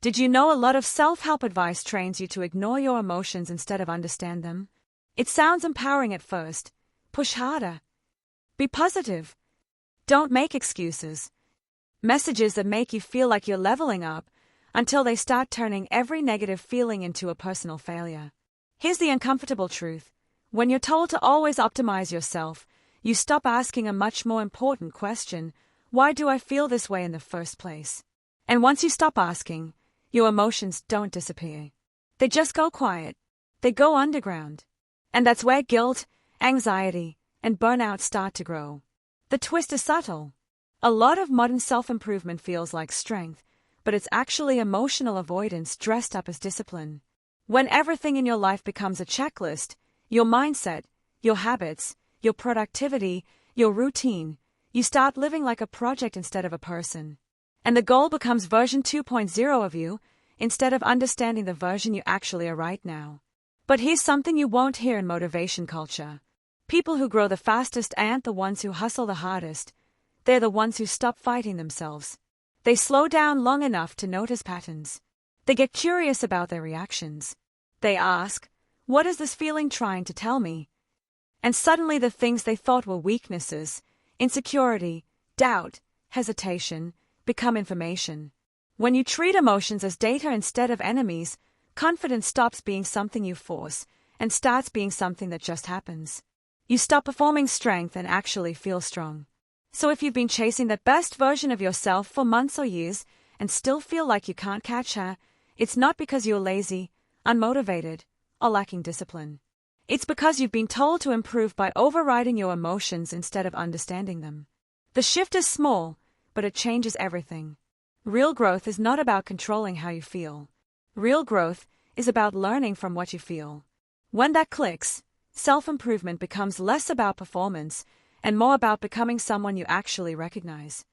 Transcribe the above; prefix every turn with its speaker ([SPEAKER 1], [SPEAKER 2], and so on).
[SPEAKER 1] Did you know a lot of self-help advice trains you to ignore your emotions instead of understand them? It sounds empowering at first. Push harder. Be positive. Don't make excuses. Messages that make you feel like you're leveling up until they start turning every negative feeling into a personal failure. Here's the uncomfortable truth. When you're told to always optimize yourself, you stop asking a much more important question: why do I feel this way in the first place? And once you stop asking, your emotions don't disappear. They just go quiet. They go underground. And that's where guilt, anxiety, and burnout start to grow. The twist is subtle. A lot of modern self-improvement feels like strength, but it's actually emotional avoidance dressed up as discipline. When everything in your life becomes a checklist, your mindset, your habits, your productivity, your routine, you start living like a project instead of a person. And the goal becomes version 2.0 of you, instead of understanding the version you actually are right now. But here's something you won't hear in motivation culture. People who grow the fastest aren't the ones who hustle the hardest. They're the ones who stop fighting themselves. They slow down long enough to notice patterns. They get curious about their reactions. They ask, what is this feeling trying to tell me? And suddenly the things they thought were weaknesses, insecurity, doubt, hesitation, become information. When you treat emotions as data instead of enemies, confidence stops being something you force and starts being something that just happens. You stop performing strength and actually feel strong. So if you've been chasing the best version of yourself for months or years and still feel like you can't catch her, it's not because you're lazy, unmotivated, or lacking discipline. It's because you've been told to improve by overriding your emotions instead of understanding them. The shift is small, but it changes everything. Real growth is not about controlling how you feel. Real growth is about learning from what you feel. When that clicks, self-improvement becomes less about performance and more about becoming someone you actually recognize.